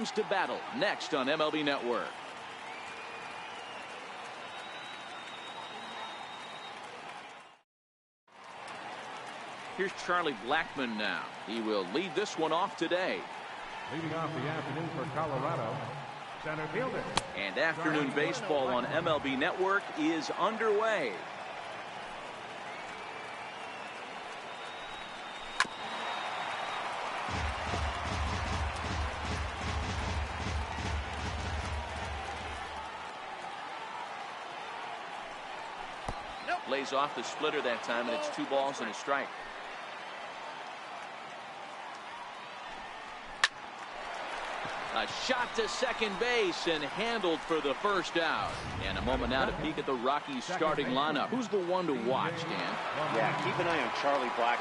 To battle next on MLB Network. Here's Charlie Blackmon now. He will lead this one off today. Leading off the afternoon for Colorado, center fielder. And afternoon baseball on MLB Network is underway. Lays off the splitter that time, and it's 2 balls and a strike. A shot to second base and handled for the first out. And a moment now to peek at the Rockies starting lineup. Who's the one to watch, Dan? Yeah, keep an eye on Charlie Blackmon.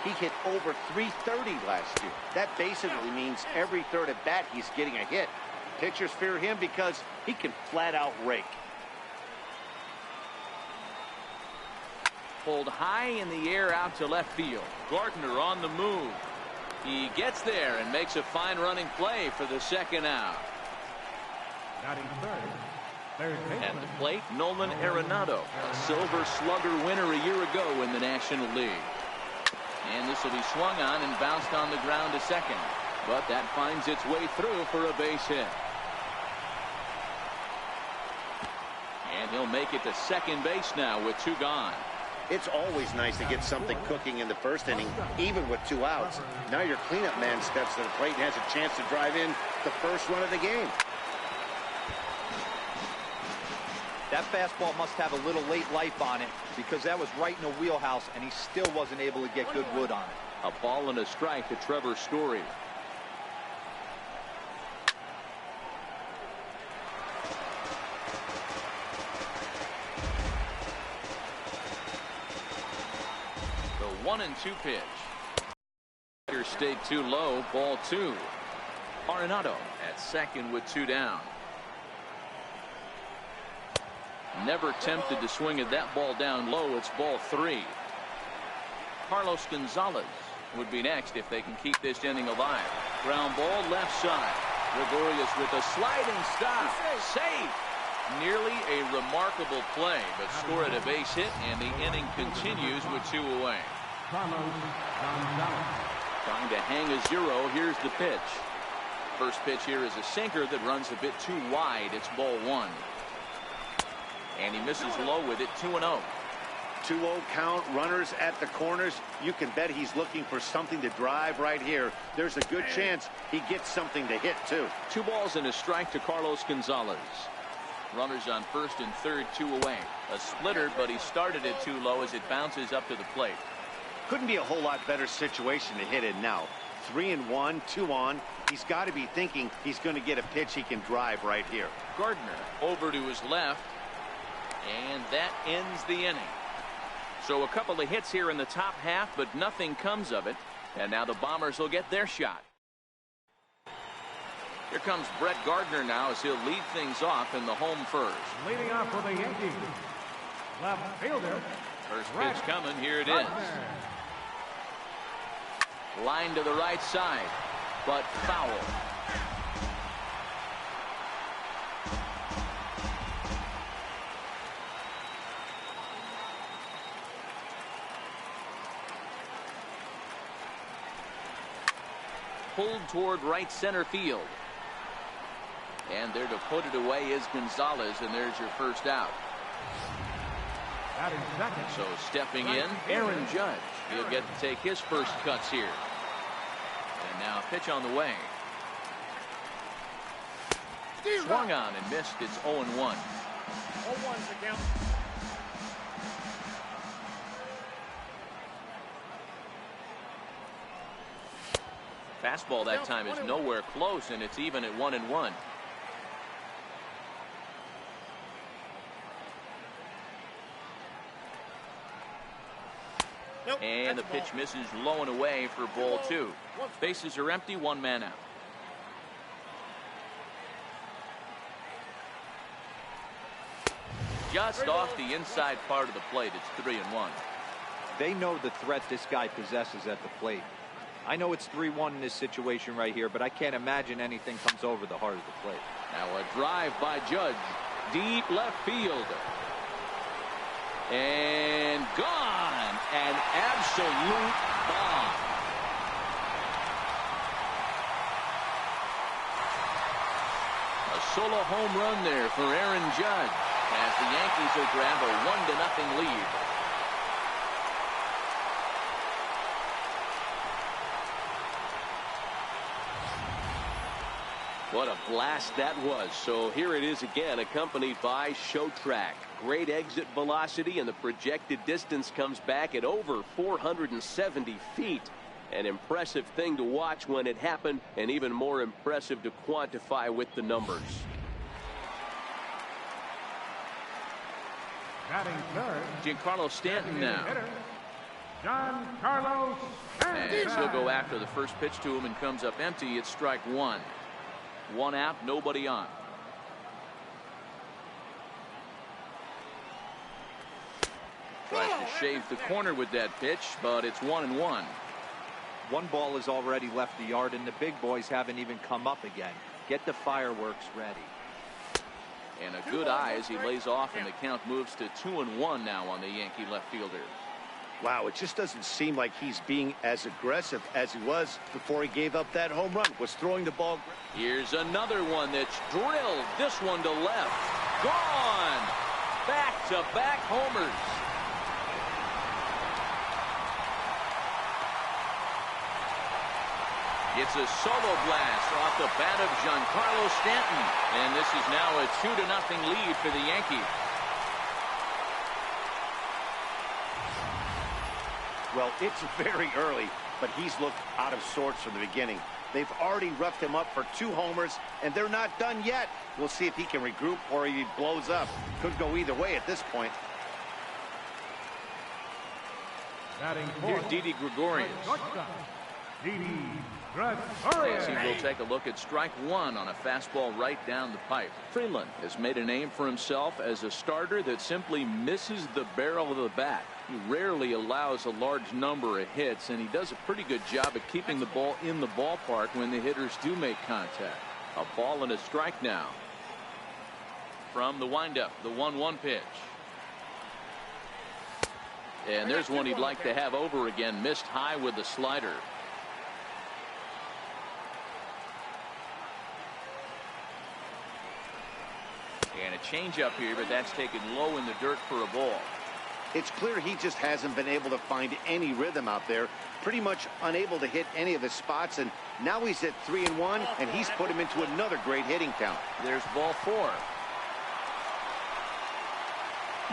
He hit over .330 last year. That basically means every third at bat he's getting a hit. Pitchers fear him because he can flat out rake. Pulled high in the air out to left field. Gardner on the move. He gets there and makes a fine running play for the second out. At the plate, Nolan Arenado, a Silver Slugger winner a year ago in the National League. And this will be swung on and bounced on the ground to second. But that finds its way through for a base hit. And he'll make it to second base now with 2 gone. It's always nice to get something cooking in the first inning, even with 2 outs. Now your cleanup man steps to the plate and has a chance to drive in the first run of the game. That fastball must have a little late life on it because that was right in the wheelhouse, and he still wasn't able to get good wood on it. A ball and a strike to Trevor Story. The 1-2 pitch. Stayed too low. Ball 2. Arenado at second with 2 down. Never tempted to swing at that ball down low. It's ball 3. Carlos Gonzalez would be next if they can keep this inning alive. Ground ball left side. Gregorius with a sliding stop. Safe. Nearly a remarkable play, but score at a base hit, and the inning continues with 2 away. Trying to hang a 0. Here's the pitch. First pitch here is a sinker that runs a bit too wide. It's ball 1. And he misses low with it. 2-0. 2-0 count, runners at the corners. You can bet he's looking for something to drive right here. There's a good chance he gets something to hit, too. 2 balls and a strike to Carlos Gonzalez. Runners on first and third, 2 away. A splitter, but he started it too low as it bounces up to the plate. Couldn't be a whole lot better situation to hit in now. 3-1, 2 on. He's got to be thinking he's going to get a pitch he can drive right here. Gardner over to his left. And that ends the inning. So a couple of hits here in the top half, but nothing comes of it. And now the Bombers will get their shot. Here comes Brett Gardner now as he'll lead things off in the home first. Leading off for the Yankees, left fielder. First pitch coming. Here it is. Line to the right side, but foul. Pulled toward right center field. And there to put it away is Gonzalez, and there's your first out. So stepping in, Aaron Judge. He'll get to take his first cuts here. And now a pitch on the way. Swung on and missed. It's 0-1. 0-1's the count. Fastball that time is nowhere close, and it's even at 1-1. And the pitch misses low and away for ball 2. Bases are empty, 1 man out. Just off the inside part of the plate. It's 3-1. They know the threat this guy possesses at the plate. I know it's 3-1 in this situation right here, but I can't imagine anything comes over the heart of the plate. Now a drive by Judge. Deep left field. And gone. An absolute bomb. A solo home run there for Aaron Judge as the Yankees will grab a 1-0 lead. What a blast that was. So here it is again, accompanied by show track. Great exit velocity, and the projected distance comes back at over 470 feet. An impressive thing to watch when it happened, and even more impressive to quantify with the numbers. Batting third. Giancarlo Stanton now. Giancarlo Stanton. As he'll go after the first pitch to him and comes up empty. It's strike one. One out, nobody on. Tries to shave the corner with that pitch, but it's 1-1. One ball has already left the yard, and the big boys haven't even come up again. Get the fireworks ready. And a good eye as he lays off, and the count moves to 2-1 now on the Yankee left fielder. Wow, it just doesn't seem like he's being as aggressive as he was before he gave up that home run. Was throwing the ball. Here's another one that's drilled. This one to left. Gone. Back-to-back homers. It's a solo blast off the bat of Giancarlo Stanton. And this is now a 2-0 lead for the Yankees. Well, it's very early, but he's looked out of sorts from the beginning. They've already roughed him up for 2 homers, and they're not done yet. We'll see if he can regroup or he blows up. Could go either way at this point. Batting Here's fourth. Didi Gregorius. Didi As he will Gregorius. take a look at strike one on a fastball right down the pipe. Freeland has made a name for himself as a starter that simply misses the barrel of the bat. He rarely allows a large number of hits, and he does a pretty good job of keeping the ball in the ballpark when the hitters do make contact. A ball and a strike now. From the windup, the 1-1 pitch. And there's one he'd like to have over again. Missed high with the slider. And a changeup here, but that's taken low in the dirt for a ball. It's clear he just hasn't been able to find any rhythm out there. Pretty much unable to hit any of his spots, and now he's at 3-1, and he's put him into another great hitting count. There's ball 4.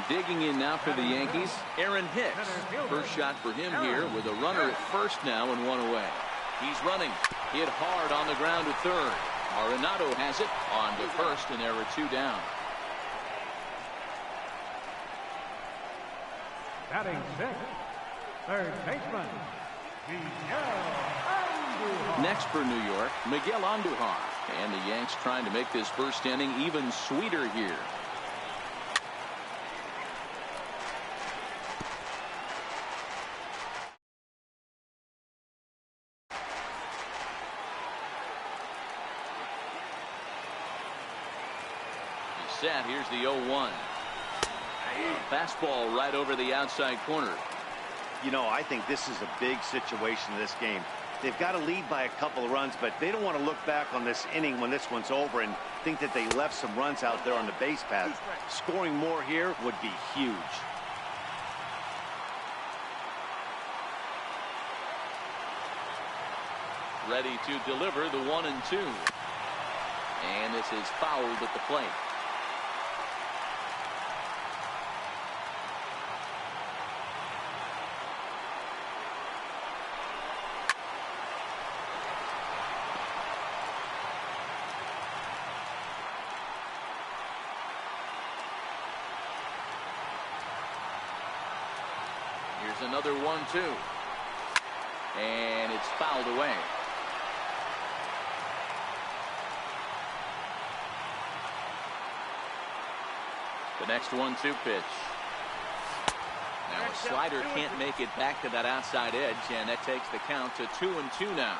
Digging in now for the Yankees, Aaron Hicks. First shot for him here with a runner at first now and 1 away. He's running. Hit hard on the ground to third. Arenado has it on to first, and there are 2 down. Batting sixth. Third baseman. Miguel Andujar. Next for New York, Miguel Andujar. And the Yanks trying to make this first inning even sweeter here. He's set. Here's the 0-1. Fastball right over the outside corner. You know, I think this is a big situation in this game. They've got to lead by a couple of runs, but they don't want to look back on this inning when this one's over and think that they left some runs out there on the base path. Scoring more here would be huge. Ready to deliver the 1-2. And this is fouled at the plate. Here's another 1-2. And it's fouled away. The next 1-2 pitch. Now Slider can't make it back to that outside edge, and that takes the count to 2-2 now.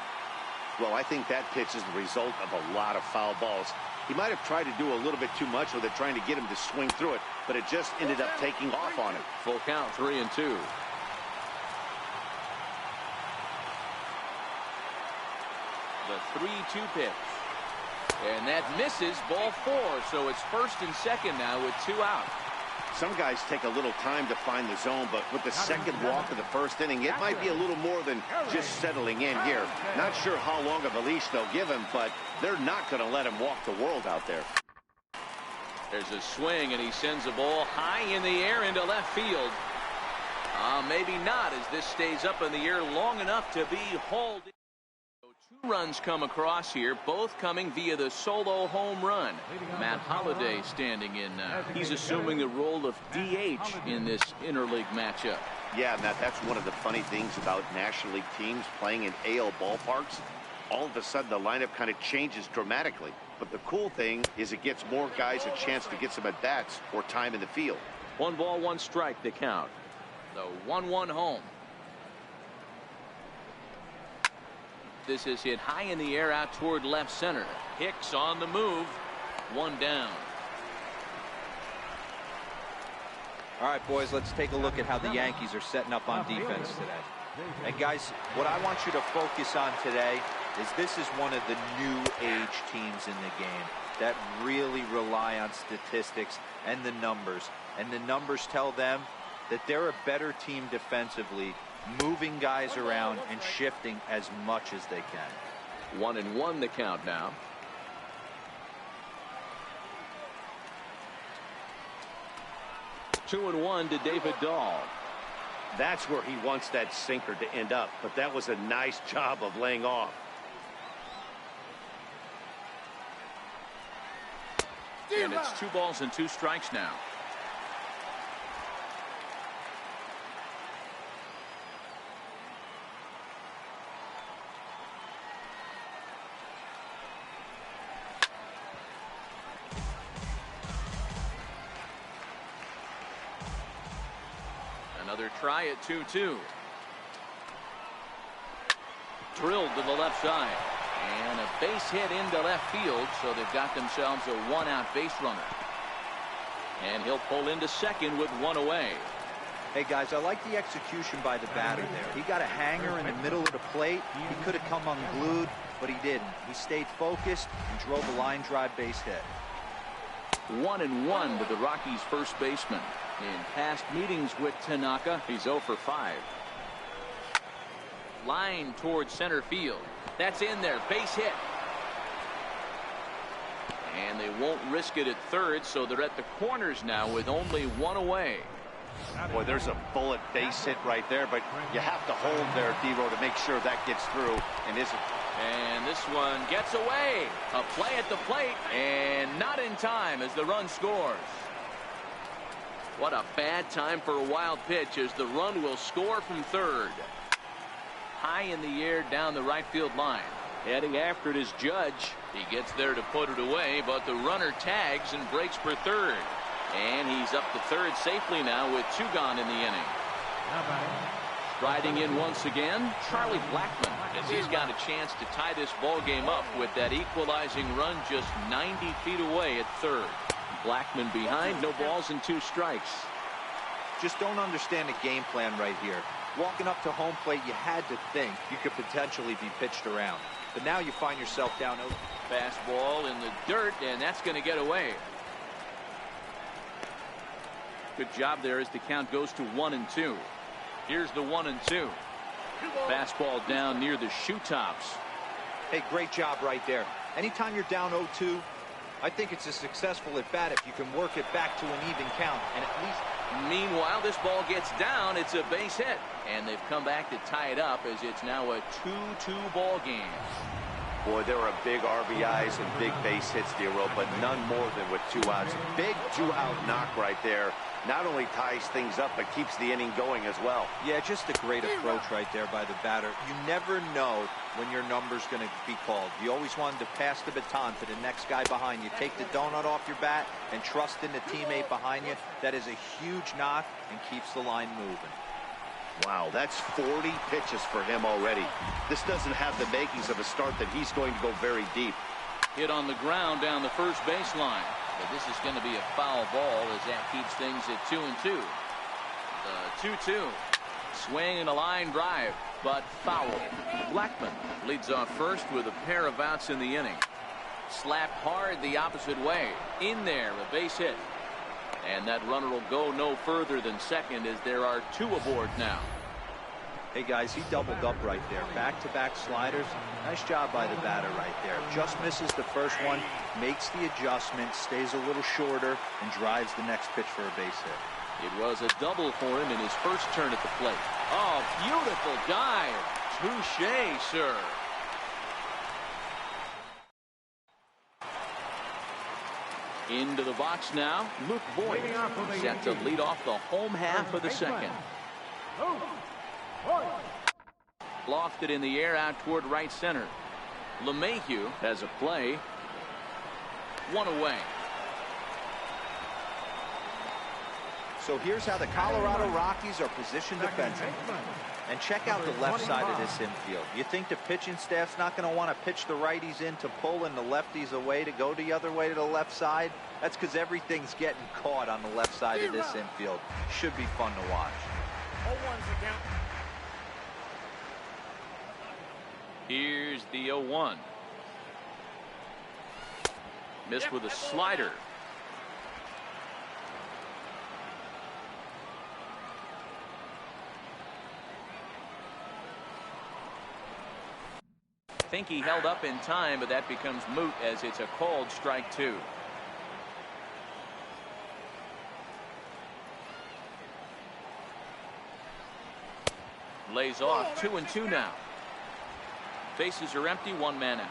Well, I think that pitch is the result of a lot of foul balls. He might have tried to do a little bit too much with it, trying to get him to swing through it, but it just ended up taking off on him. Full count, 3-2. The 3-2 pitch. And that misses, ball 4. So it's first and second now with 2 out. Some guys take a little time to find the zone, but with the second walk of the first inning, it might be a little more than just settling in here. Not sure how long of a leash they'll give him, but they're not going to let him walk the world out there. There's a swing, and he sends the ball high in the air into left field. Maybe not, as this stays up in the air long enough to be hauled. 2 runs come across here, both coming via the solo home run. Matt Holliday standing in now. He's assuming the role of DH in this interleague matchup. Yeah, Matt, that's one of the funny things about National League teams playing in AL ballparks. All of a sudden, the lineup kind of changes dramatically. But the cool thing is it gets more guys a chance to get some at-bats or time in the field. 1 ball, 1 strike to count. The 1-1 home. This is hit high in the air out toward left center. Hicks on the move. 1 down. All right, boys, let's take a look at how the Yankees are setting up on defense today. And guys, what I want you to focus on today is this is one of the new age teams in the game that really rely on statistics and the numbers. And the numbers tell them that they're a better team defensively, moving guys around and shifting as much as they can. 1-1 the count now. Two and 1 to David Dahl. That's where he wants that sinker to end up, but that was a nice job of laying off. And it's 2 balls and 2 strikes now. Another try at 2-2. Drilled to the left side. And a base hit into left field, so they've got themselves a 1-out base runner. And he'll pull into second with 1 away. Hey, guys, I like the execution by the batter there. He got a hanger in the middle of the plate. He could have come unglued, but he didn't. He stayed focused and drove a line drive base hit. 1-1 to the Rockies' first baseman. In past meetings with Tanaka, he's 0 for 5. Line towards center field. That's in there. Base hit. And they won't risk it at third, so they're at the corners now with only 1 away. Boy, there's a bullet base hit right there, but you have to hold there, Devo, to make sure that gets through and isn't. And this one gets away. A play at the plate, and not in time as the run scores. What a bad time for a wild pitch, as the run will score from third. High in the air down the right field line. Heading after it is Judge. He gets there to put it away, but the runner tags and breaks for third. And he's up to third safely now with 2 gone in the inning. Striding in once again, Charlie Blackmon, as he's got a chance to tie this ball game up with that equalizing run just 90 feet away at third. Blackmon behind, no balls and 2 strikes. Just don't understand the game plan right here. Walking up to home plate, you had to think you could potentially be pitched around. But now you find yourself down. Fastball in the dirt, and that's going to get away. Good job there as the count goes to 1-2. Here's the 1-2. Fastball down near the shoe tops. Hey, great job right there. Anytime you're down 0-2, I think it's a successful at bat if you can work it back to an even count, and at least. Meanwhile, this ball gets down. It's a base hit, and they've come back to tie it up as it's now a 2-2 ball game. Boy, there are big RBIs and big base hits, Dero, but none more than with 2 outs. Big 2-out knock right there. Not only ties things up, but keeps the inning going as well. Yeah, just a great approach right there by the batter. You never know when your number's going to be called. You always wanted to pass the baton to the next guy behind you. Take the donut off your bat and trust in the teammate behind you. That is a huge knock and keeps the line moving. Wow, that's 40 pitches for him already. This doesn't have the makings of a start that he's going to go very deep. Hit on the ground down the first baseline. But this is going to be a foul ball as that keeps things at 2-2. The 2-2. Swing and a line drive, but foul. Blackman leads off first with a pair of outs in the inning. Slapped hard the opposite way. In there, a base hit. And that runner will go no further than second as there are 2 aboard now. Hey guys, he doubled up right there. Back-to-back sliders. Nice job by the batter right there. Just misses the first one, makes the adjustment, stays a little shorter, and drives the next pitch for a base hit. It was a double for him in his first turn at the plate. Oh, beautiful dive. Touché, sir. Into the box now, Luke Boyd set to lead off the home half of the second. Lofted in the air out toward right center. LeMahieu has a play. 1 away. So here's how the Colorado Rockies are positioned defensively. And check out the left side of this infield. You think the pitching staff's not going to want to pitch the righties in to pull and the lefties away to go the other way to the left side? That's because everything's getting caught on the left side of this infield. Should be fun to watch. 0-1's the count. Here's the 0-1. Missed with a slider. I think he held up in time, but that becomes moot as it's a called strike 2. Lays off. 2-2 now. Bases are empty. 1 man out.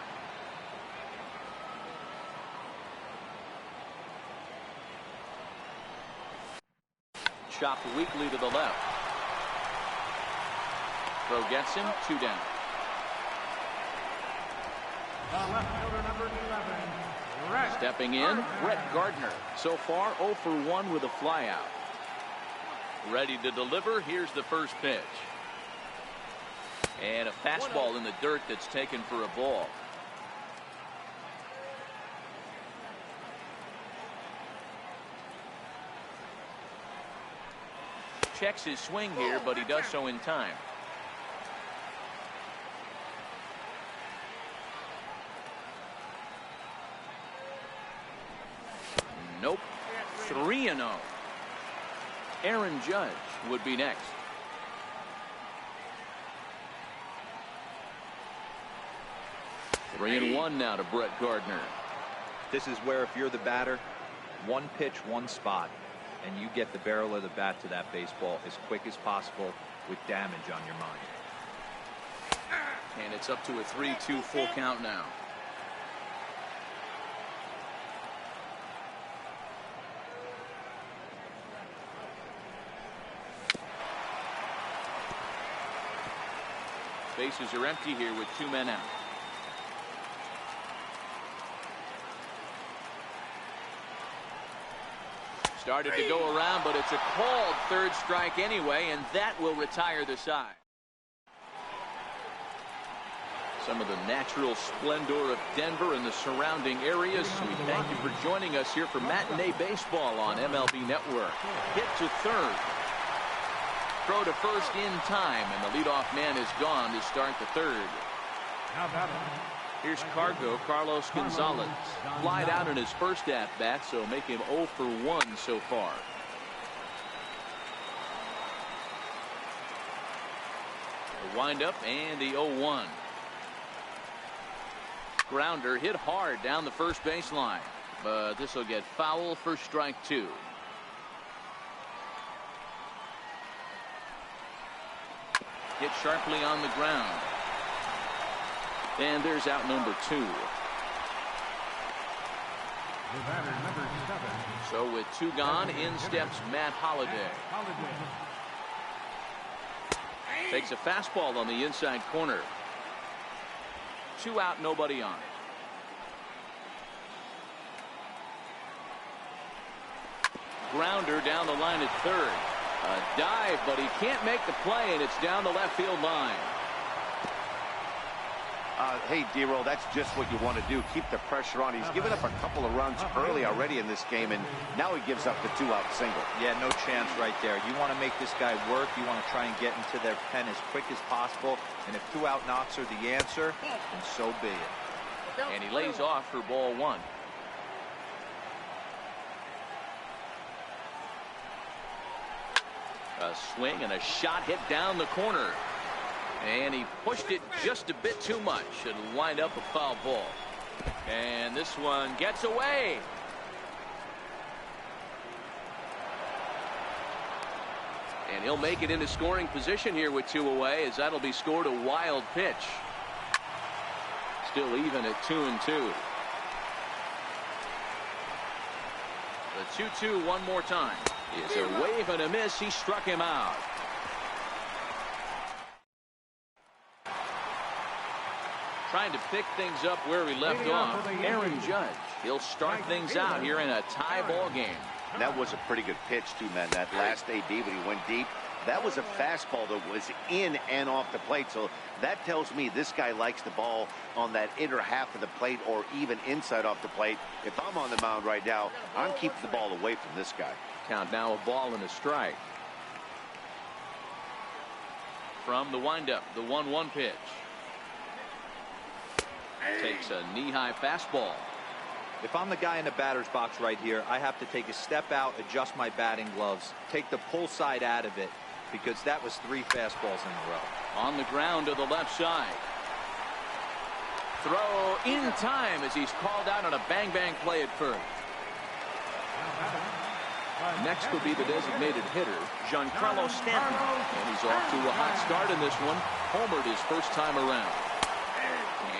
Chopped weakly to the left. Throw gets him. 2 down. Stepping in, Brett Gardner. So far 0 for 1 with a flyout. Ready to deliver. Here's the first pitch. And a fastball in the dirt that's taken for a ball. Checks his swing here, but he does so in time. Nope. 3-0. Aaron Judge would be next. Three and 1 now to Brett Gardner. This is where if you're the batter, 1 pitch, 1 spot, and you get the barrel of the bat to that baseball as quick as possible with damage on your mind. And it's up to a 3-2 full count now. Bases are empty here with 2 men out. Started to go around, but it's a called 3rd strike anyway, and that will retire the side. Some of the natural splendor of Denver and the surrounding areas. We thank you for joining us here for Matinee Baseball on MLB Network. Hit to 3rd. Throw to first in time, and the leadoff man is gone to start the 3rd. Here's Carlos Gonzalez. Flied out in his first at-bat, so make him 0 for 1 so far. The windup and the 0-1. Grounder hit hard down the first baseline, but this will get foul for strike 2. Hit sharply on the ground. And there's out number 2. The batter, number 7. So with 2 gone, in steps Matt Holliday. Takes a fastball on the inside corner. 2 out, nobody on. Grounder down the line at third. A dive, but he can't make the play, and it's down the left field line. Hey, D-Roll, that's just what you want to do. Keep the pressure on. He's given up a couple of runs early already in this game, and now he gives up the 2-out single. Yeah, no chance right there. You want to make this guy work. You want to try and get into their pen as quick as possible. And if 2-out knocks are the answer, then so be it. And he lays off for ball 1. A swing and a shot hit down the corner. And he pushed it just a bit too much. It'll wind up a foul ball. And this one gets away. And he'll make it into scoring position here with 2 away, as that'll be scored a wild pitch. Still even at 2-2. The 2-2 one more time. Is a wave and a miss. He struck him out. Trying to pick things up where we left off. Aaron Judge. He'll start things out here in a tie ball game. That was a pretty good pitch, too, man. That last AB when he went deep, that was a fastball that was in and off the plate. So that tells me this guy likes the ball on that inner half of the plate or even inside off the plate. If I'm on the mound right now, I'm keeping the ball away from this guy. Count now, a ball and a strike. From the windup, the 1-1 pitch. Takes a knee-high fastball. If I'm the guy in the batter's box right here, I have to take a step out, adjust my batting gloves, take the pull side out of it, because that was 3 fastballs in a row. On the ground to the left side. Throw in time as he's called out on a bang-bang play at first. Next will be the designated hitter, Giancarlo Stanton. And he's off to a hot start in this one. Homered his first time around.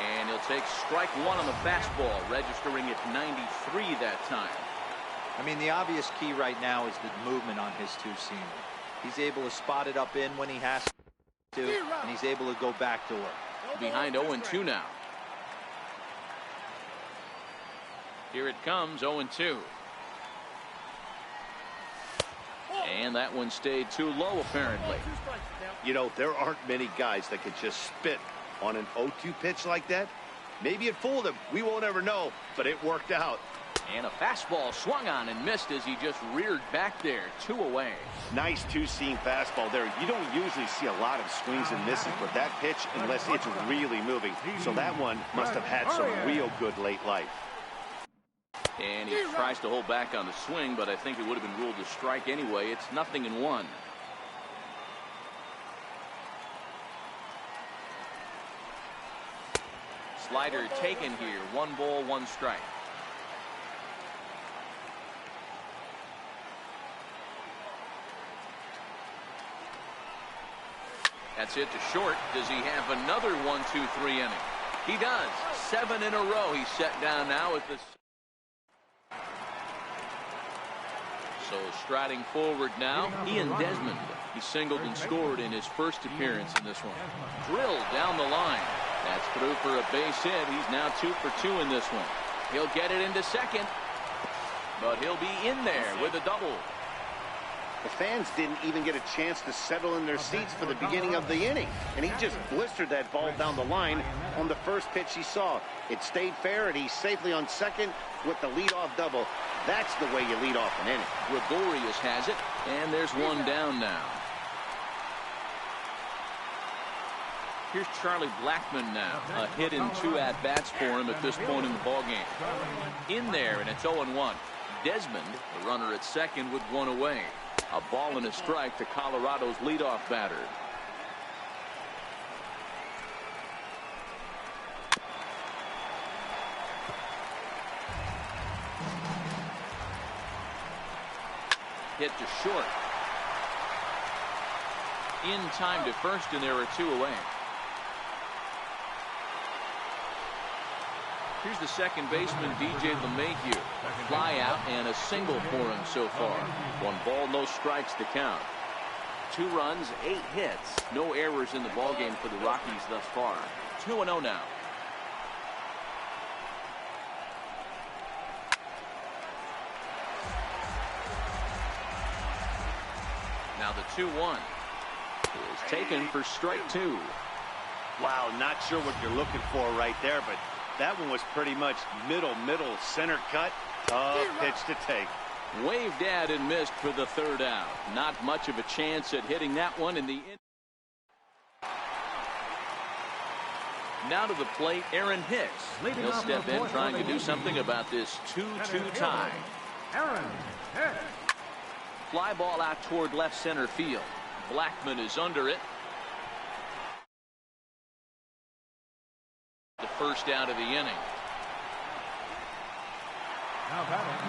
And he'll take strike 1 on the fastball, registering at 93 that time. I mean, the obvious key right now is the movement on his 2-seamer. He's able to spot it up in when he has to, and he's able to go back to work. Behind 0-2 now. Here it comes, 0-2. And that one stayed too low, apparently. You know, there aren't many guys that can just spit on an 0-2 pitch like that. Maybe it fooled him. We won't ever know, but it worked out. And a fastball swung on and missed as he just reared back there. 2 away. Nice 2-seam fastball there. You don't usually see a lot of swings and misses with that pitch unless it's really moving. So that one must have had some real good late life. And he tries to hold back on the swing, but I think it would have been ruled a strike anyway. It's 0-1. Slider taken here. 1 ball, 1 strike. That's it to short. Does he have another 1-2-3 inning? He does. 7 in a row. He's set down now at this. So striding forward now, Ian Desmond. He singled and scored in his first appearance in this one. Drilled down the line. That's through for a base hit. He's now 2 for 2 in this one. He'll get it into second, but he'll be in there with a double. The fans didn't even get a chance to settle in their seats for the beginning of the inning, and he just blistered that ball down the line on the first pitch he saw. It stayed fair, and he's safely on second with the leadoff double. That's the way you lead off an inning. Gregorius has it, and there's 1 down now. Here's Charlie Blackmon now. A hit in 2 at-bats for him at this point in the ballgame. In there, and it's 0-1. Desmond, the runner at second, with 1 away. A ball and a strike to Colorado's leadoff batter. Hit to short. In time to first, and there are 2 away. Here's the second baseman, DJ LeMahieu. Fly out and a single for him so far. 1 ball, no strikes to count. 2 runs, 8 hits. No errors in the ballgame for the Rockies thus far. 2-0 now. Now the 2-1 is taken for strike 2. Wow, not sure what you're looking for right there, but that one was pretty much middle, center cut. Tough pitch to take. Waved at and missed for the 3rd out. Not much of a chance at hitting that one in the. Now to the plate, Aaron Hicks. He'll step in trying to do something about this 2-2 tie. Aaron Hicks. Fly ball out toward left center field. Blackman is under it. The first out of the inning.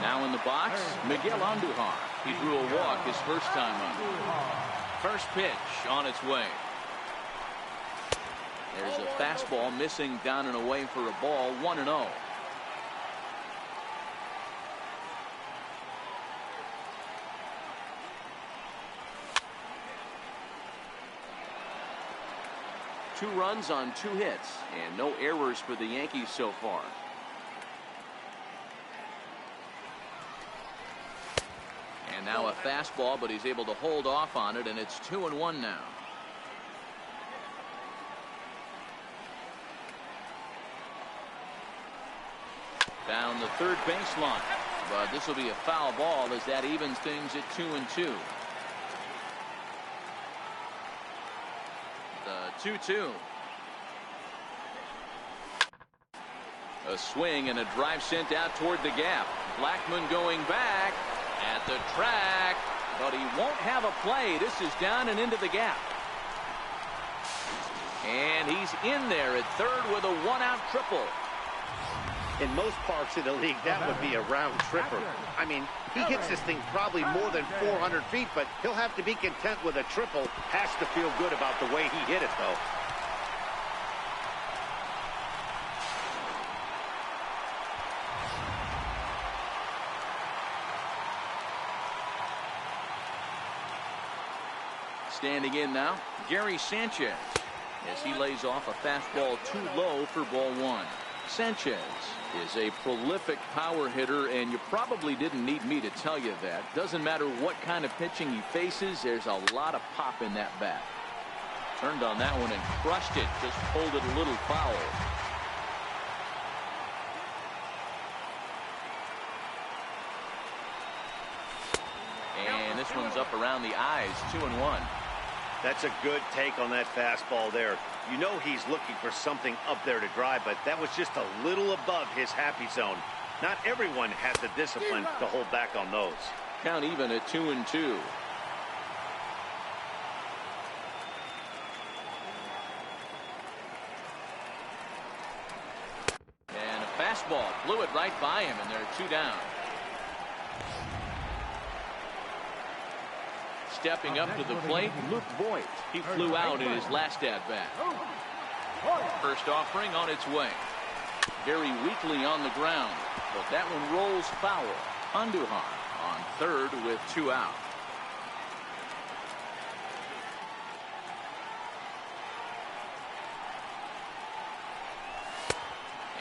Now in the box, Miguel Andujar. He drew a walk his first time up. First pitch on its way. There's a fastball missing down and away for a ball. 1-0. Two runs on 2 hits and no errors for the Yankees so far. And now a fastball, but he's able to hold off on it, and it's 2-1 now. Down the third baseline, but this will be a foul ball as that evens things at 2-2. The 2-2. A swing and a drive sent out toward the gap. Blackman going back at the track, but he won't have a play. This is down and into the gap. And he's in there at third with a 1-out triple. In most parks of the league, that would be a round tripper. I mean, he hits this thing probably more than 400 feet, but he'll have to be content with a triple. Has to feel good about the way he hit it, though. Standing in now, Gary Sanchez, as he lays off a fastball too low for ball 1. Sanchez is a prolific power hitter, and you probably didn't need me to tell you that. Doesn't matter what kind of pitching he faces, there's a lot of pop in that bat. Turned on that one and crushed it, just pulled it a little foul. And this one's up around the eyes, 2-1. That's a good take on that fastball there. You know he's looking for something up there to drive, but that was just a little above his happy zone. Not everyone has the discipline to hold back on those. Count even at 2-2. And a fastball blew it right by him, and there are 2 down. Stepping up to the plate, Luke Voigt. He flew out in his last at-bat. First offering on its way. Very weakly on the ground, but that one rolls foul. Andujar on third with 2 out.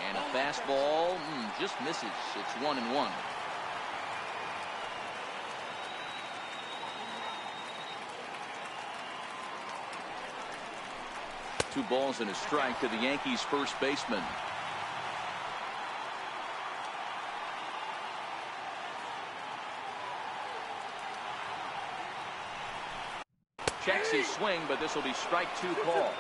And a fastball just misses. It's 1-1. Two balls and a strike to the Yankees first baseman. Checks his swing, but this will be strike 2 call.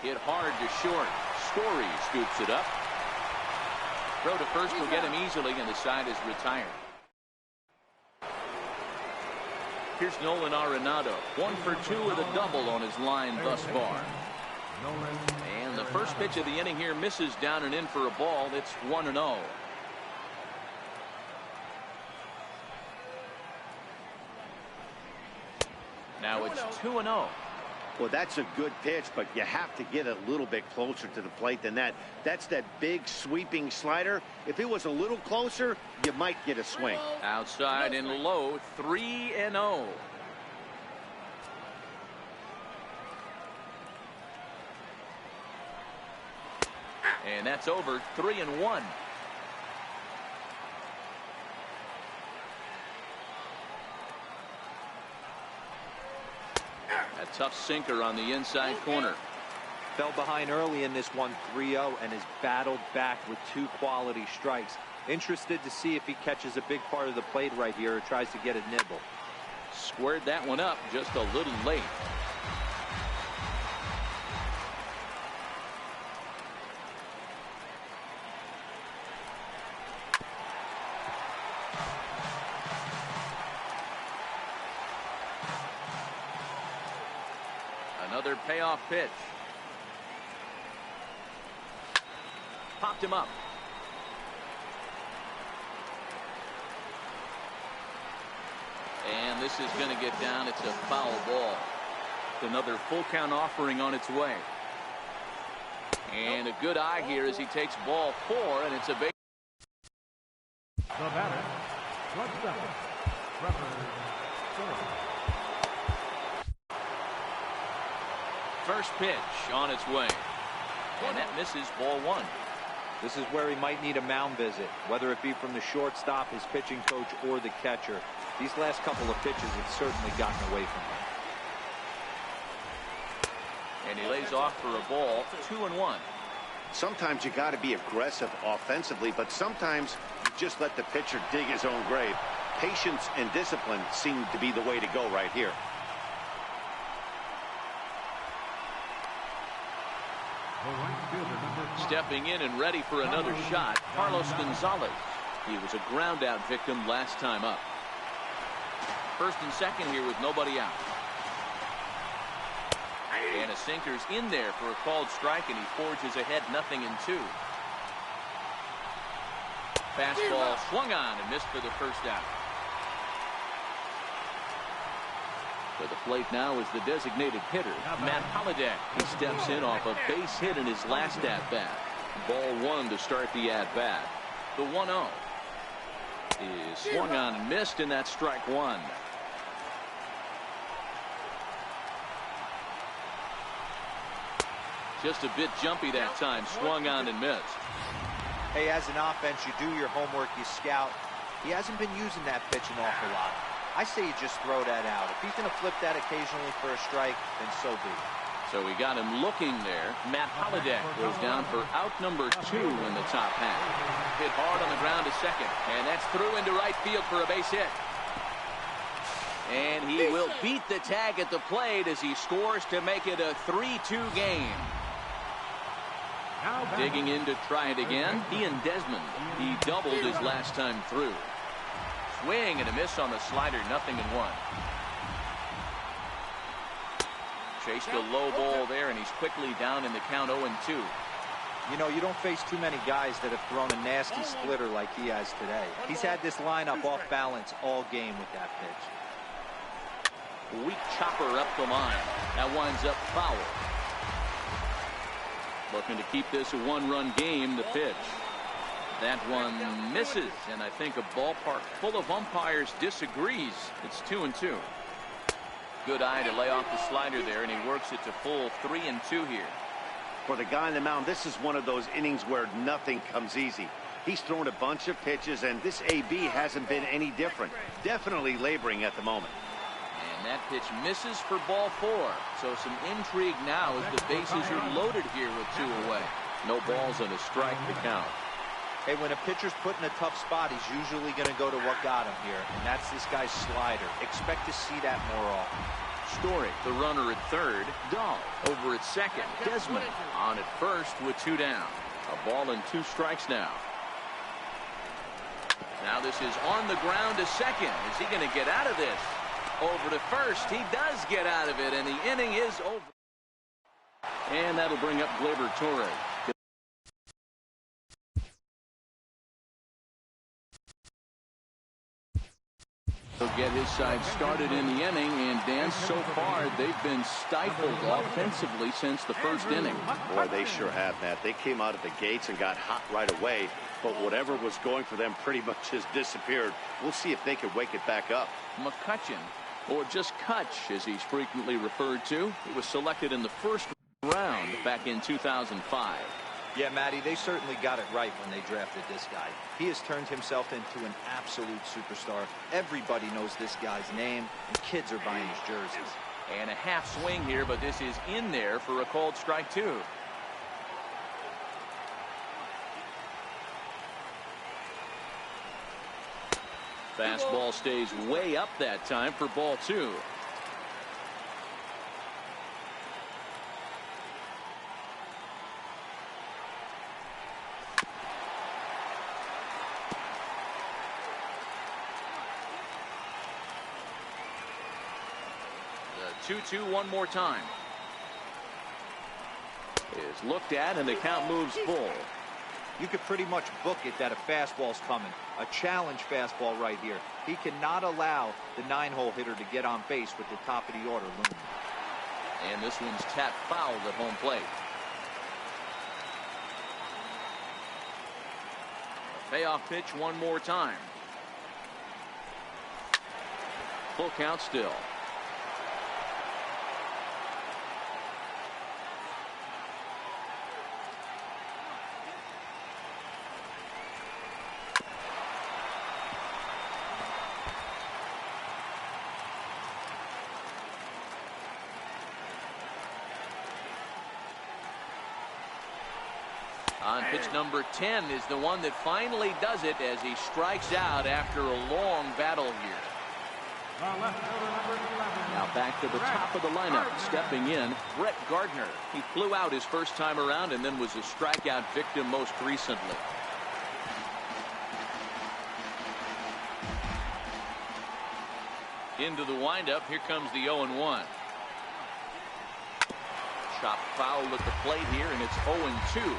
Hit hard to short. Story scoops it up. Throw to first will get him easily, and the side is retired. Here's Nolan Arenado. 1 for 2 with a double on his line thus far. And the first pitch of the inning here misses down and in for a ball. It's 1-0. Now it's 2-0. Well, that's a good pitch, but you have to get a little bit closer to the plate than that. That's that big sweeping slider. If it was a little closer, you might get a swing. Outside and low, 3-0. And that's over, 3-1. A tough sinker on the inside corner. Fell behind early in this one, 3-0, and has battled back with 2 quality strikes. Interested to see if he catches a big part of the plate right here or tries to get a nibble. Squared that one up just a little late. Another payoff pitch. Popped him up. And this is going to get down. It's a foul ball. Another full count offering on its way. And a good eye here as he takes ball 4, and it's a big. The batter, shortstop, Trevor Story. First pitch on its way. And that misses, ball 1. This is where he might need a mound visit, whether it be from the shortstop, his pitching coach, or the catcher. These last couple of pitches have certainly gotten away from him. And he lays off for a ball, 2-1. Sometimes you got to be aggressive offensively, but sometimes you just let the pitcher dig his own grave. Patience and discipline seem to be the way to go right here. Stepping in and ready for another shot, Carlos Gonzalez. He was a ground out victim last time up. First and second here with nobody out. And a sinker's in there for a called strike, and he forges ahead, 0-2. Fastball swung on and missed for the first out. To the plate now is the designated hitter, Matt Holliday. He steps in off a base hit in his last at-bat. Ball 1 to start the at-bat. The 1-0 is swung on and missed, and that's strike 1. Just a bit jumpy that time, swung on and missed. Hey, as an offense, you do your homework, you scout. He hasn't been using that pitch an awful lot. I say you just throw that out. If he's going to flip that occasionally for a strike, then so be it. So we got him looking there. Matt Holliday goes down for out number 2 in the top half. Hit hard on the ground to second, and that's through into right field for a base hit. And he will beat the tag at the plate as he scores to make it a 3-2 game. Digging in to try it again, Ian Desmond. He doubled his last time through. Swing and a miss on the slider, 0-1. Chased a low ball there, and he's quickly down in the count, 0-2. You know, you don't face too many guys that have thrown a nasty splitter like he has today. He's had this lineup off balance all game with that pitch. Weak chopper up the line. That winds up foul. Looking to keep this a 1-run game, the pitch. That one misses, and I think a ballpark full of umpires disagrees. It's 2-2. Good eye to lay off the slider there, and he works it to full 3-2 here. For the guy on the mound, this is one of those innings where nothing comes easy. He's thrown a bunch of pitches, and this AB hasn't been any different. Definitely laboring at the moment. And that pitch misses for ball 4. So some intrigue now as the bases are loaded here with 2 away. No balls and a strike to count. Hey, when a pitcher's put in a tough spot, he's usually going to go to what got him here, and that's this guy's slider. Expect to see that more often. Story, the runner at third. Dahl over at second. Desmond on at first with 2 down. A ball and 2 strikes now. Now this is on the ground to second. Is he going to get out of this? Over to first. He does get out of it, and the inning is over. And that'll bring up Gleyber Torres. He'll get his side started in the inning, and Dan, so far they've been stifled offensively since the first inning. Boy, they sure have, Matt. They came out of the gates and got hot right away, but whatever was going for them pretty much has disappeared. We'll see if they can wake it back up. McCutcheon, or just Kutch as he's frequently referred to, he was selected in the first round back in 2005. Yeah, Matty, they certainly got it right when they drafted this guy. He has turned himself into an absolute superstar. Everybody knows this guy's name, and kids are buying his jerseys. And a half swing here, but this is in there for a called strike two. Fastball stays way up that time for ball two. The 2-2 one more time. Is looked at and the count moves full. You could pretty much book it that a fastball's coming. A challenge fastball right here. He cannot allow the 9-hole hitter to get on base with the top of the order looming. And this one's tapped foul at home plate. A payoff pitch one more time. Full count still. On pitch number 10 is the one that finally does it as he strikes out after a long battle here. Now back to the top of the lineup, stepping in, Brett Gardner. He flew out his first time around and then was a strikeout victim most recently. Into the windup, here comes the 0-1. Chopped foul at the plate here, and it's 0-2.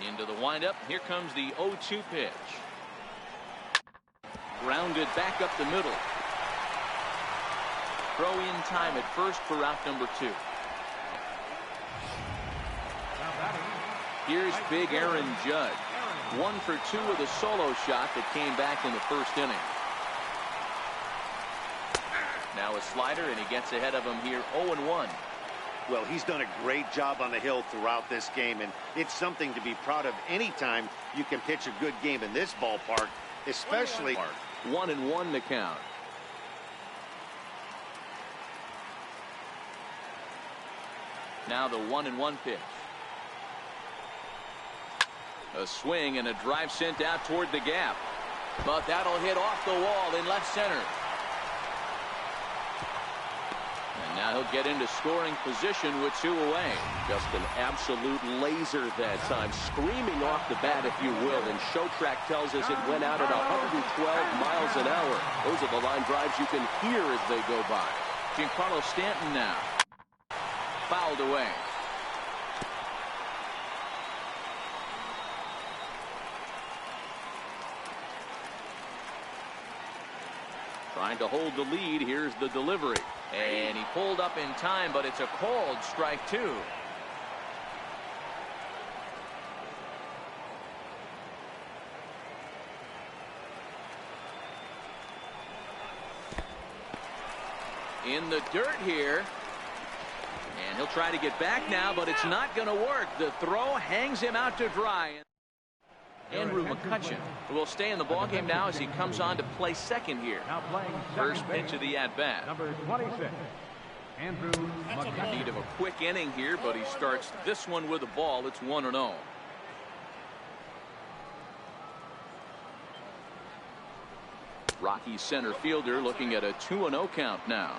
Into the windup. Here comes the 0-2 pitch. Grounded back up the middle. Throw in time at first for out number 2. Here's big Aaron Judge. 1 for 2 with a solo shot that came back in the first inning. Now a slider, and he gets ahead of him here, 0-1. Well, he's done a great job on the hill throughout this game, and it's something to be proud of anytime you can pitch a good game in this ballpark, especially. 1-1 the count. Now the 1-1 pitch. A swing and a drive sent out toward the gap, but that'll hit off the wall in left center. Now he'll get into scoring position with 2 away. Just an absolute laser that time, screaming off the bat, if you will. And Showtrack tells us it went out at 112 miles an hour. Those are the line drives you can hear as they go by. Giancarlo Stanton now. Fouled away. Trying to hold the lead. Here's the delivery. And he pulled up in time, but it's a called strike 2. In the dirt here. And he'll try to get back now, but it's not going to work. The throw hangs him out to dry. Andrew McCutcheon will stay in the ballgame now as he comes on to play second here. First pitch of the at-bat. Number 26, Andrew McCutcheon. Need of a quick inning here, but he starts this one with a ball. It's 1-0. Rocky center fielder looking at a 2-0 count now.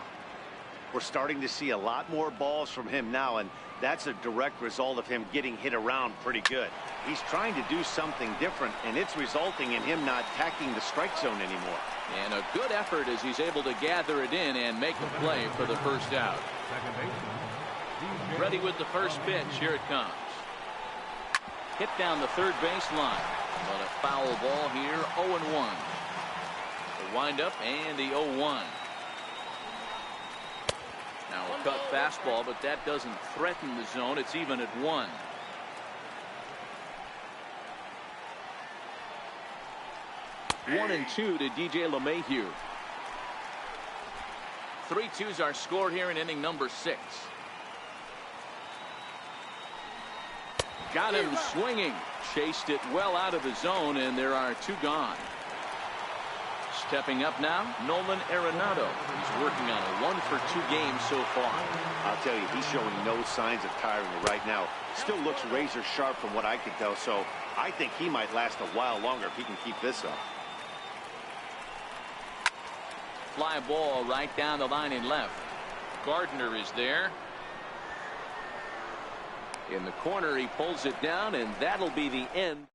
We're starting to see a lot more balls from him now, and that's a direct result of him getting hit around pretty good. He's trying to do something different, and it's resulting in him not attacking the strike zone anymore. And a good effort as he's able to gather it in and make a play for the first out. Ready with the first pitch. Here it comes. Hit down the third baseline. But a foul ball here, 0-1. The windup and the 0-1. Now a cut fastball, but that doesn't threaten the zone. It's even at 1. One and 2 to DJ LeMahieu. 3-2s are scored here in inning number 6. Got him swinging. Chased it well out of the zone, and there are 2 gone. Stepping up now, Nolan Arenado. He's working on a 1-for-2 game so far. I'll tell you, he's showing no signs of tiring right now. Still looks razor sharp from what I can tell, so I think he might last a while longer if he can keep this up. Fly ball right down the line and left. Gardner is there. In the corner, he pulls it down, and that'll be the end.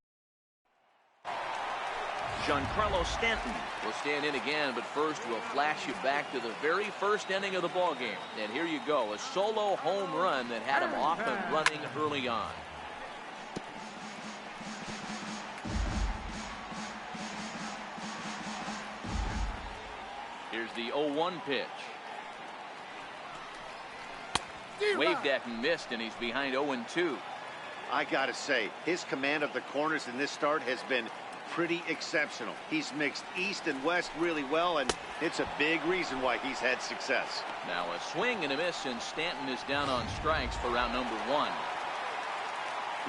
Giancarlo Stanton will stand in again, but first we'll flash you back to the very first inning of the ball game. And here you go, a solo home run that had him off and running early on. Here's the 0-1 pitch. Waved at and missed, and he's behind 0-2. I gotta say, his command of the corners in this start has been pretty exceptional. He's mixed east and west really well, and it's a big reason why he's had success. Now a swing and a miss, and Stanton is down on strikes for round number 1.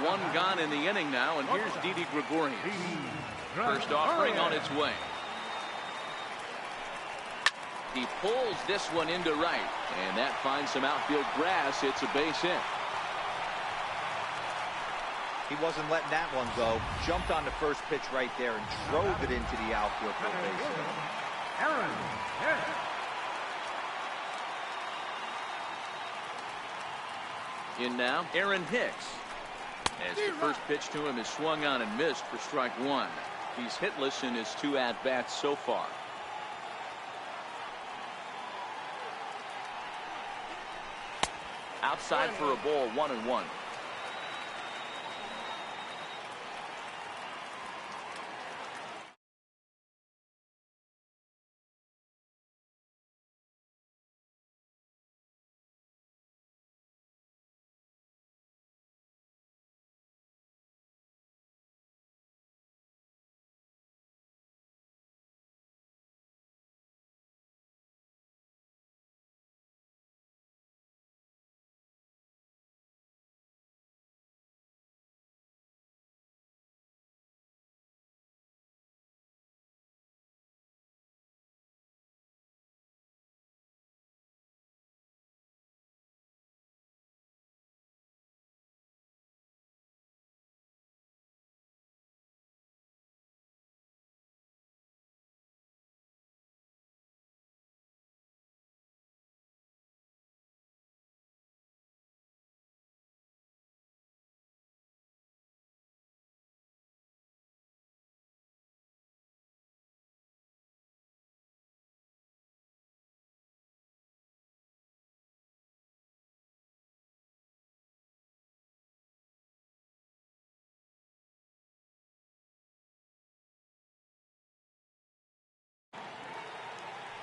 1 gone in the inning now, and here's Didi Gregorius. First offering on its way. He pulls this one into right, and that finds some outfield grass. It's a base hit. He wasn't letting that one go. Jumped on the first pitch right there and drove it into the outfield for a base hit. Aaron Hicks. In now, Aaron Hicks. As the first pitch to him is swung on and missed for strike 1. He's hitless in his 2 at-bats so far. Outside for a ball, 1-1.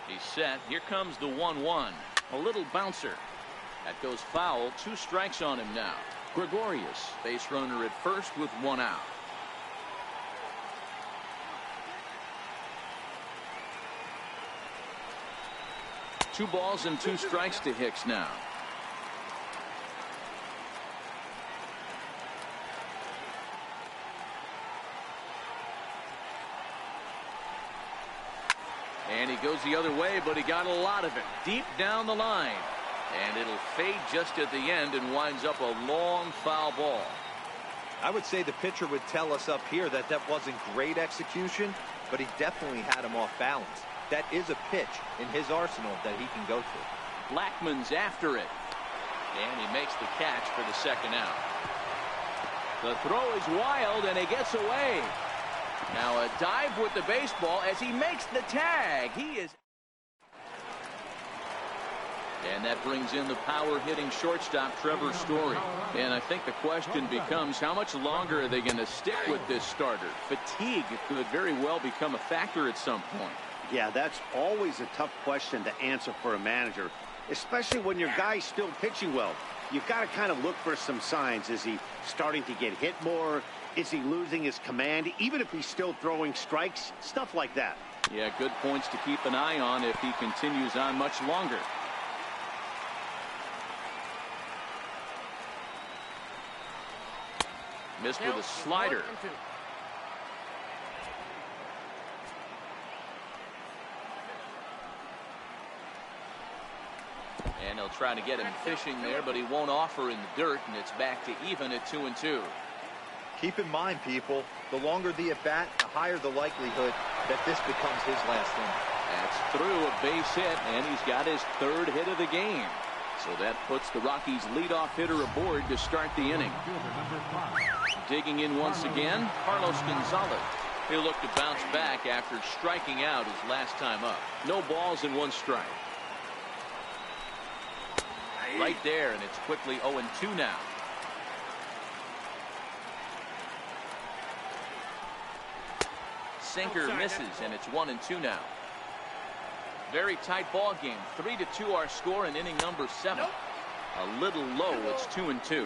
He's set. Here comes the 1-1. A little bouncer. That goes foul. 2 strikes on him now. Gregorius, base runner at first with 1 out. Two balls and 2 strikes to Hicks now. And he goes the other way, but he got a lot of it deep down the line. And it'll fade just at the end and winds up a long foul ball. I would say the pitcher would tell us up here that that wasn't great execution, but he definitely had him off balance. That is a pitch in his arsenal that he can go to. Blackman's after it. And he makes the catch for the 2nd out. The throw is wild, and he gets away. Now a dive with the baseball as he makes the tag. He is. And that brings in the power-hitting shortstop, Trevor Story. And I think the question becomes, how much longer are they going to stick with this starter? Fatigue could very well become a factor at some point. Yeah, that's always a tough question to answer for a manager, especially when your guy's still pitching well. You've got to kind of look for some signs. Is he starting to get hit more? Is he losing his command, even if he's still throwing strikes? Stuff like that. Yeah, good points to keep an eye on if he continues on much longer. Missed with a slider. And he'll try to get him fishing there, but he won't offer in the dirt, and it's back to even at 2-2. Keep in mind, people, the longer the at-bat, the higher the likelihood that this becomes his last inning. That's through a base hit, and he's got his third hit of the game. So that puts the Rockies' leadoff hitter aboard to start the inning. Digging in once again, Carlos Gonzalez. He'll look to bounce back after striking out his last time up. No balls and 1 strike. Right there, and it's quickly 0-2 now. Sinker misses, and it's 1-2 now. Very tight ball game. 3-2 our score in inning number 7. A little low. It's 2-2.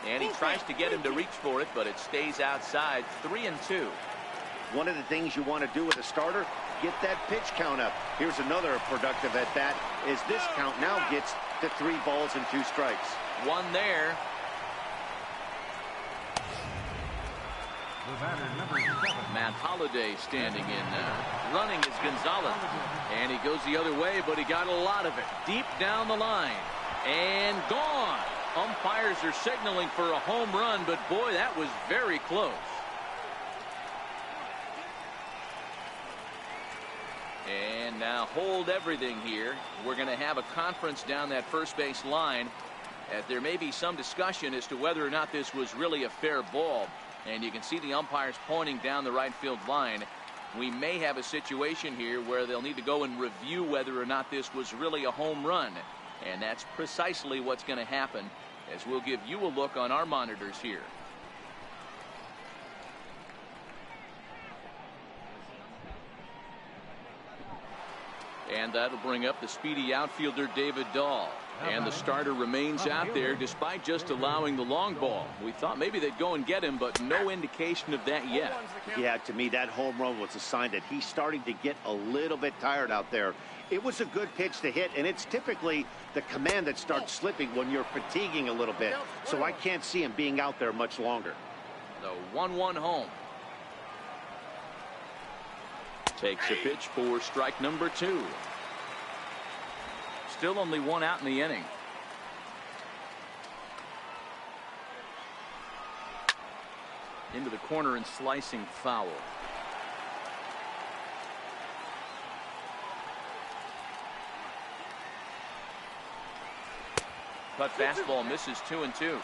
And he tries to get him to reach for it, but it stays outside. 3-2. One of the things you want to do with a starter, get that pitch count up. Here's another productive at bat as this count now gets to 3 balls and 2 strikes. One there. Matt Holliday standing in now. Running is Gonzalez. And he goes the other way, but he got a lot of it. Deep down the line. And gone. Umpires are signaling for a home run, but boy, that was very close. And now hold everything here. We're going to have a conference down that first base line. There may be some discussion as to whether or not this was really a fair ball. And you can see the umpires pointing down the right field line. We may have a situation here where they'll need to go and review whether or not this was really a home run. And that's precisely what's going to happen, as we'll give you a look on our monitors here. And that'll bring up the speedy outfielder David Dahl. And the starter remains out there despite just allowing the long ball. We thought maybe they'd go and get him, but no indication of that yet. Yeah, to me, that home run was a sign that he's starting to get a little bit tired out there. It was a good pitch to hit, and it's typically the command that starts slipping when you're fatiguing a little bit. So I can't see him being out there much longer. The 1-1 home. Takes a pitch for strike number 2. Still only 1 out in the inning. Into the corner and slicing foul. Cut fastball misses. 2-2.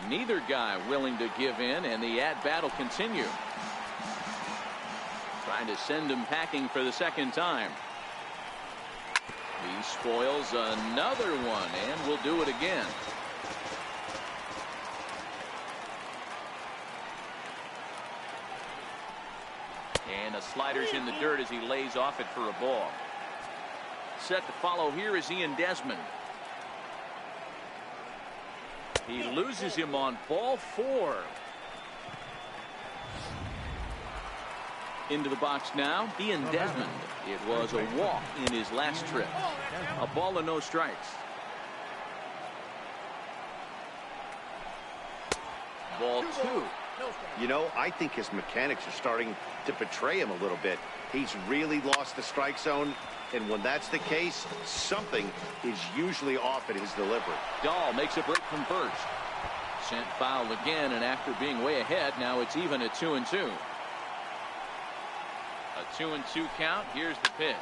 Neither guy willing to give in, and the at-bat will continue. Trying to send him packing for the second time. He spoils another one, and will do it again. And the slider's in the dirt as he lays off it for a ball. Set to follow here is Ian Desmond. He loses him on ball 4. Into the box now, Ian Desmond. It was a walk in his last trip. A ball and no strikes. Ball 2. You know, I think his mechanics are starting to betray him a little bit. He's really lost the strike zone, and when that's the case, something is usually off at his delivery. Dahl makes a break from first. Sent foul again, and after being way ahead, now it's even at 2-2. A 2-2 count. Here's the pitch.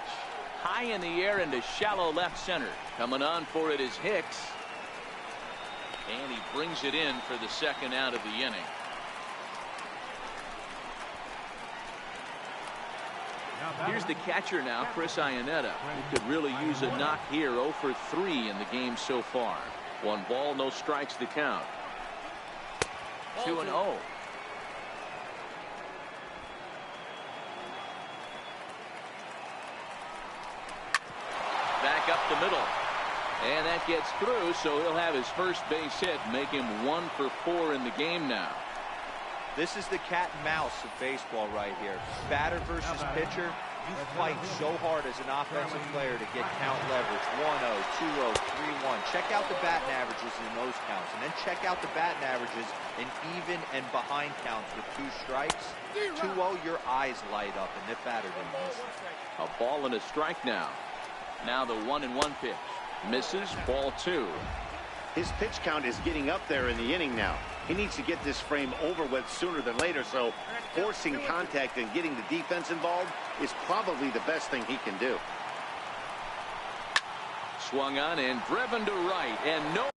High in the air into shallow left center. Coming on for it is Hicks. And he brings it in for the second out of the inning. Here's the catcher now, Chris Iannetta. He could really use a knock here. 0 for 3 in the game so far. 1 ball, no strikes to count. 2-0. Back up the middle. And that gets through, so he'll have his first base hit, make him 1 for 4 in the game now. This is the cat and mouse of baseball right here. Batter versus pitcher. You fight so hard as an offensive player to get count leverage. 1-0, 2-0, 3-1. Check out the batting averages in those counts. And then check out the batting averages in even and behind counts with 2 strikes. 2-0, your eyes light up, and the batter didn't miss. A ball and a strike now. Now the 1-1 pitch. Misses, ball 2. His pitch count is getting up there in the inning now. He needs to get this frame over with sooner than later, so forcing contact and getting the defense involved is probably the best thing he can do. Swung on and driven to right, and no